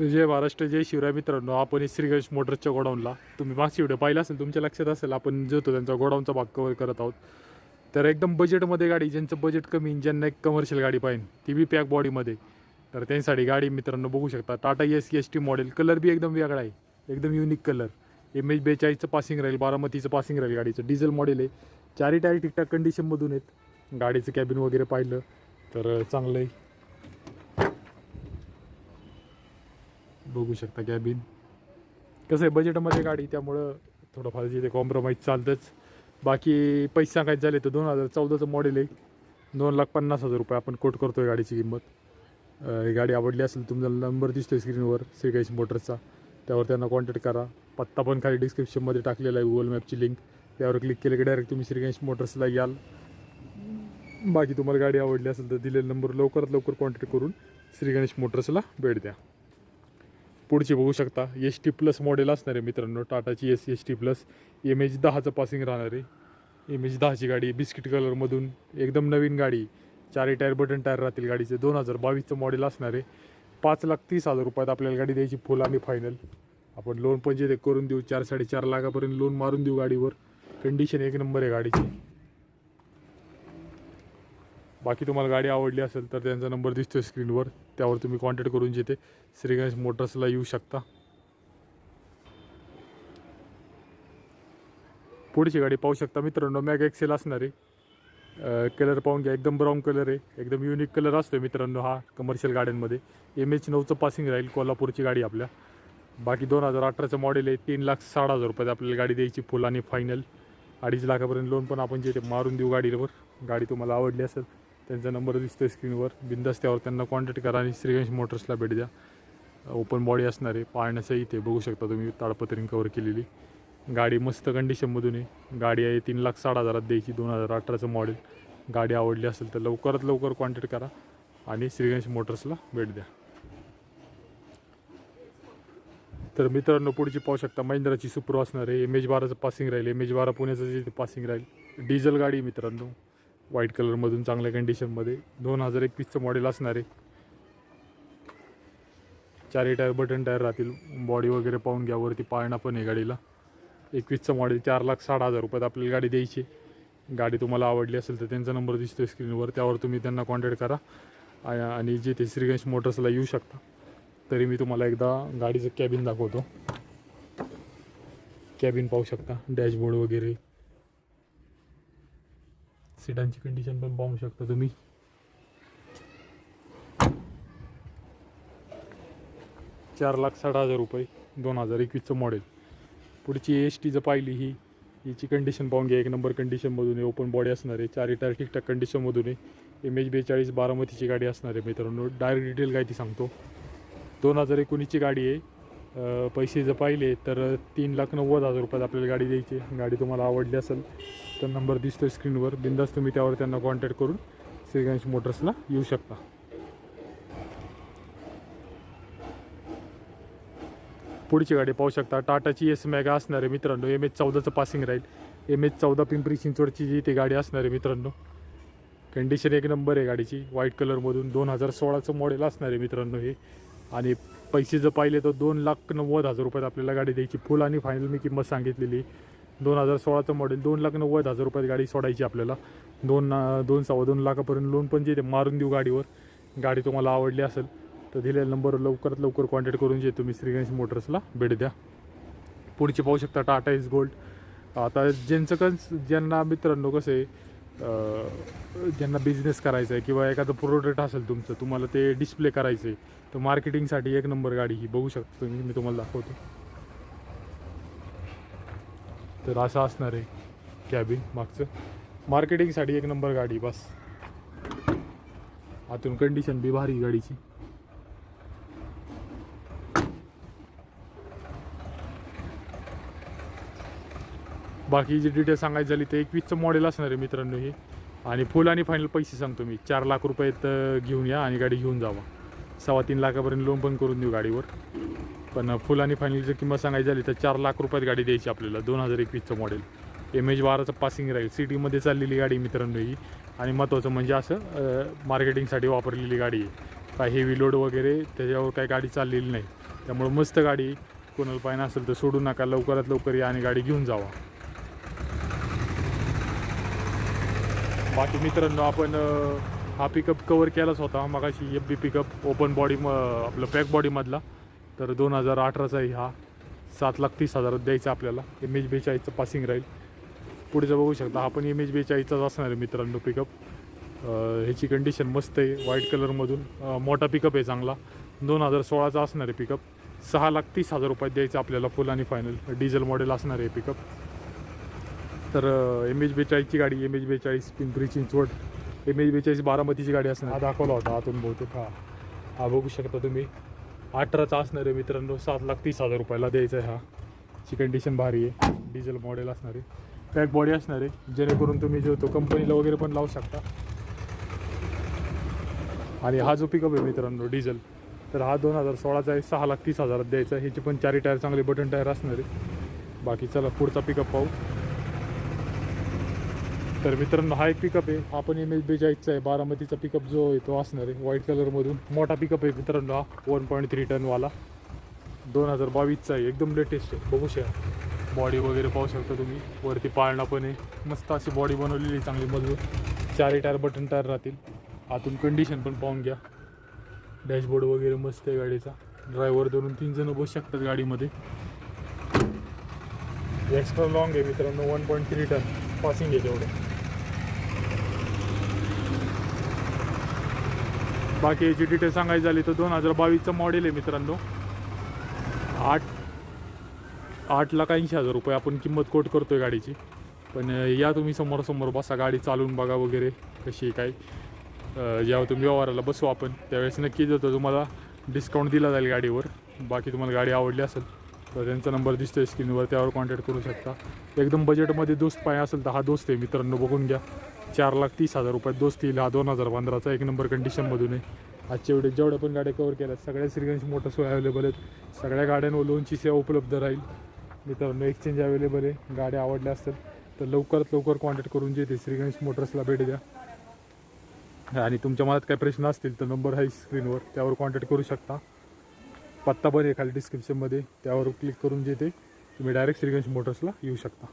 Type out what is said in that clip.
जय महाराष्ट्र, जय शिवराय. मित्रांनो, आपण श्रीगणेश मोटर्सच्या गोडाऊनला, तुम्ही मागची व्हिडिओ पाहिला असेल, तुमच्या लक्षात असेल, आपण जो तो त्यांचा गोडाऊनचा भाग कव्हर करत आहोत. तर एकदम बजेटमध्ये गाडी, ज्यांचं बजेट कमी, ज्यांना एक कमर्शियल गाडी पाहिजे, ती बी पॅक बॉडीमध्ये, तर त्यांच्यासाठी गाडी मित्रांनो बघू शकता. Tata ST model. कलर बी एकदम वेगळा आहे, एकदम युनिक कलर. MH42चं पासिंग राहील, बारामतीचं पासिंग राहील. गाडीचं डिझेल मॉडेल आहे. चारी टायर ठीकठाक कंडिशनमधून आहेत. गाडीचं कॅबिन वगैरे पाहिलं तर चांगलं आहे. बघू शकता कॅबिन कसं आहे, बजेटमध्ये गाडी, त्यामुळं थोडंफार जिथे कॉम्प्रोमाइज चालतंच. बाकी पैसे सांगायचे झाले तर 2014चं मॉडेल आहे. 2,50,000 रुपये आपण कोट करतो आहे गाडीची किंमत. ही गाडी आवडली असेल, तुमचा नंबर दिसतो आहे स्क्रीनवर श्रीगणेश मोटर्सचा, त्यावर त्यांना कॉन्टॅक्ट करा. पत्ता पण खाली डिस्क्रिप्शनमध्ये टाकलेला आहे, गुगल मॅपची लिंक, त्यावर क्लिक केलं की डायरेक्ट तुम्ही श्रीगणेश मोटर्सला याल. बाकी तुम्हाला गाडी आवडली असेल तर दिलेला नंबर लवकरात लवकर कॉन्टॅक्ट करून श्रीगणेश मोटर्सला भेट द्या. पुढची बघू शकता, ST+ मॉडेल असणार आहे मित्रांनो, टाटाची ST+. MH10चं पासिंग राहणार आहे. MH10ची गाडी बिस्किट कलरमधून एकदम नवीन गाडी. चारी टायर बटन टायर राहतील गाडीचे. 2022चं मॉडेल असणार आहे. 5,30,000 रुपयात आपल्याला गाडी द्यायची फुल आणि फायनल. आपण लोन पण जे करून देऊ, 4-4.5 लाखापर्यंत लोन मारून देऊ गाडीवर. कंडिशन एक नंबर आहे गाडीची. बाकी तुम्हाला गाडी आवडली असेल तर त्यांचा नंबर दिसतो स्क्रीनवर, त्यावर तुम्ही कॉन्टॅक्ट करून जिथे श्रीगणेश मोटर्सला येऊ शकता. पुढची गाडी पाहू शकता मित्रांनो, मॅग एक्सेल असणार आहे. कलर पाहून घ्या, एकदम ब्राऊन कलर आहे, एकदम युनिक कलर असतो मित्रांनो हा कमर्शियल गाड्यांमध्ये. MH9चं पासिंग राहील, कोल्हापूरची गाडी आपल्या. बाकी 2018चं मॉडेल आहे. 3,60,000 रुपयात आपल्याला गाडी द्यायची फुल आणि फायनल. 2.5 लाखापर्यंत लोन पण आपण जे मारून देऊ गाडीवर. गाडी तुम्हाला आवडली असेल, त्यांचा नंबर दिसतो स्क्रीनवर, बिंदास त्यावर त्यांना कॉन्टॅक्ट करा आणि श्रीगणेश मोटर्सला भेट द्या. ओपन बॉडी असणार आहे, पाळण्याचं इथे बघू शकता तुम्ही, ताडपत्रीने कवर केलेली गाडी. मस्त कंडिशनमधून आहे गाडी आहे. 3,60,000 द्यायची, 2018चं मॉडेल. गाडी आवडली असेल तर लवकरात लवकर कॉन्टॅक्ट करा आणि श्रीगणेश मोटर्सला भेट द्या. तर मित्रांनो, पुढची पाहू शकता, महिंद्राची सुप्रो असणार आहे. MH12चं पासिंग राहील. MH12 पुण्याचं जे पासिंग राहील. डिझेल गाडी मित्रांनो, व्हाईट कलरमधून चांगल्या कंडिशनमध्ये. 2021चं मॉडेल असणार आहे. चारी टायर बटन टायर राहतील. बॉडी वगैरे पाहून घ्या, वरती पाळणा पण आहे गाडीला. 21चं मॉडेल. 4,60,000 रुपयात आपल्याला गाडी द्यायची. गाडी तुम्हाला आवडली असेल तर त्यांचा नंबर दिसतो स्क्रीनवर, त्यावर तुम्ही त्यांना कॉन्टॅक्ट करा आणि जे ते श्रीगणेश मोटर्सला येऊ शकता. तरी मी तुम्हाला एकदा गाडीचं कॅबिन दाखवतो. कॅबिन पाहू शकता, डॅशबोर्ड वगैरे, सीटांची कंडिशन पण पाहू शकता तुम्ही. ₹4,60,000, 2021चं मॉडेल. पुढची STचं पाहिली, हिची कंडिशन पाहून घ्या, एक नंबर कंडिशनमधून आहे. ओपन बॉडी असणार आहे. चारी टायर ठीकठाक कंडिशनमधून आहे. MH42 बारामतीची गाडी असणार आहे मित्रांनो. डायरेक्ट डिटेल काय ती सांगतो. 2019ची गाडी आहे. पैसे जर पाहिले तर 3,90,000 रुपयात आपल्याला गाडी द्यायची. गाडी तुम्हाला आवडली असेल तर नंबर दिसतो स्क्रीनवर, बिंदास तुम्ही त्यावर त्यांना कॉन्टॅक्ट करून श्रीगणेश मोटर्सला येऊ शकता. पुढची गाडी पाहू शकता, टाटाची मॅगा असणार आहे मित्रांनो. MH14चं पासिंग राहील. MH14 पिंपरी चिंचवडची जी ती गाडी असणार आहे मित्रांनो. कंडिशन एक नंबर आहे गाडीची, व्हाईट कलरमधून. 2016चं मॉडेल असणार आहे मित्रांनो हे. आणि पैसे जर पाहिले तर 2,90,000 रुपयात आपल्याला गाडी द्यायची फुल आणि फायनल. मी किंमत सांगितलेली 2016चं मॉडेल. 2,90,000 रुपयात गाडी सोडायची आपल्याला. 2-2.25 लाखापर्यंत लोन पण जे ते मारून देऊ गाडीवर. गाडी तुम्हाला आवडली असेल तर दिलेल्या नंबरवर लवकरात लवकर कॉन्टॅक्ट करून जे तुम्ही श्रीगणेश मोटर्सला भेट द्या. पुढची पाहू शकता, टाटा इज गोल्ड. आता ज्यांना मित्रांनो कसं आहे, ज्यांना बिझनेस करायचा आहे किंवा एखादं प्रोडक्ट असेल तुमचं, तुम्हाला ते डिस्प्ले करायचं आहे, तर मार्केटिंगसाठी एक नंबर गाडी ही बघू शकता तुम्ही. मी तुम्हाला दाखवतो. तर असं असणार आहे कॅबिन मागचं. मार्केटिंगसाठी एक नंबर गाडी बस. आतून कंडिशन बी भारी गाडीची. बाकी जी डिटेल सांगायची झाली तर 21चं मॉडेल असणार आहे मित्रांनो हे. आणि फुल आणि फायनल पैसे सांगतो मी, 4 लाख रुपयात घेऊन या आणि गाडी घेऊन जावा. 3.25 लाखापर्यंत लोन पण करून देऊ गाडीवर. पण फुल आणि फायनलची किंमत सांगायची झाली तर 4 लाख रुपयात गाडी द्यायची आपल्याला. 2021चं मॉडेल. MH12चं पासिंग राहील. सिटीमध्ये चाललेली गाडी मित्रांनो ही. आणि महत्त्वाचं म्हणजे असं मार्केटिंगसाठी वापरलेली गाडी आहे. काय हेवी लोड वगैरे त्याच्यावर काही गाडी चाललेली नाही. त्यामुळे मस्त गाडी, कोणाला पाहिजे असेल तर सोडू नका, लवकरात लवकर या आणि गाडी घेऊन जावा. बाकी मित्रांनो, आपण हा पिकअप कवर केलाच होता मगाशी, FB पिकअप ओपन बॉडी आपलं पॅक बॉडीमधला. तर 2018चा आहे हा. 7,30,000 द्यायचा आपल्याला. MH42चं पासिंग राहील. पुढचं बघू शकता, हा पण MH42चाच असणार आहे मित्रांनो पिकअप. ह्याची कंडिशन मस्त आहे, व्हाईट कलरमधून. मोठा पिकअप आहे चांगला. 2016चा असणार आहे पिकअप. 6,30,000 रुपयात द्यायचं आपल्याला फुल आणि फायनल. डिझेल मॉडेल असणार आहे पिकअप. तर MH42ची गाडी, MH42 पिंपरी चिंचवड. MH42 बारामतीची गाडी असणार. हा दाखवला होता आतून बहुतेक. हा बघू शकता तुम्ही. 18चा असणार आहे मित्रांनो. 7,30,000 रुपयाला द्यायचं आहे. हा ची कंडिशन भारी आहे, डिझेल मॉडेल असणार आहे, पॅक बॉडी असणार आहे, जेणेकरून तुम्ही जो तो कंपनीला वगैरे पण लावू शकता. आणि हा जो पिकअप आहे मित्रांनो डिझेल, तर हा 2016चा आहे. 6,30,000 द्यायचा आहे. ह्याचे पण 4 टायर चांगले बटन टायर असणार आहे. बाकी चला पुढचा पिकअप पाहू. तर मित्रांनो, हा एक पिकअप आहे. हा पण MH42चा आहे. बारामतीचा पिकअप जो आहे तो असणार आहे, व्हाईट कलरमधून. मोठा पिकअप आहे मित्रांनो हा, 1.3 टनवाला. 2022चा आहे, एकदम लेटेस्ट आहे. बघू शकता बॉडी वगैरे पाहू शकता तुम्ही. वरती पाळणा पण आहे, मस्त अशी बॉडी बनवलेली, चांगली मजबूत. 4 टायर बटन टायर राहतील. आतून कंडिशन पण पाहून घ्या. डॅशबोर्ड वगैरे मस्त आहे गाडीचा. ड्रायव्हर 2-3 जण बसू शकतात गाडीमध्ये. एक्स्ट्रा लॉंग आहे मित्रांनो, 1.3 टन पासिंग आहे तेवढं. बाकी याची डिटेल सांगायची झाली तर 2022चं मॉडेल आहे मित्रांनो. 8,80,000 रुपये आपण किंमत कोट करतो आहे गाडीची. पण या तुम्ही समोरासमोर बसा, गाडी चालवून बघा वगैरे कशी काय. जेव्हा तुम्ही व्यवहाराला बसू आपण त्यावेळेस नक्की देतो तुम्हाला डिस्काउंट दिला जाईल गाडीवर. बाकी तुम्हाला गाडी आवडली असेल तर त्यांचा नंबर दिसतोय स्क्रीनवर, त्यावर कॉन्टॅक्ट करू शकता. एकदम बजेटमध्ये दोस्त पाहिजे असेल तर हा दोस्त आहे मित्रांनो, बघून घ्या. 4,30,000 रुपयात दोस्त येईल. हा 2015चा 1 नंबर कंडिशनमधून आहे. आजच्या वेळेस जेवढ्या पण गाड्या कवर केल्या सगळ्या श्रीगणेश मोटर्स अवेलेबल आहेत. सगळ्या गाड्यांवर लोनची सेवा उपलब्ध राहील मित्रांनो. एक्सचेंज अवेलेबल आहे. गाड्या आवडल्या असतील तर लवकरात लवकर कॉन्टॅक्ट करून जे ते श्रीगणेश मोटर्सला भेट द्या. आणि तुमच्या मनात काही प्रश्न असतील तर नंबर आहे स्क्रीनवर, त्यावर कॉन्टॅक्ट करू शकता. पत्ता पण आहे खाली डिस्क्रिप्शनमध्ये, त्यावर क्लिक करून जे ते तुम्ही डायरेक्ट श्रीगणेश मोटर्सला येऊ शकता.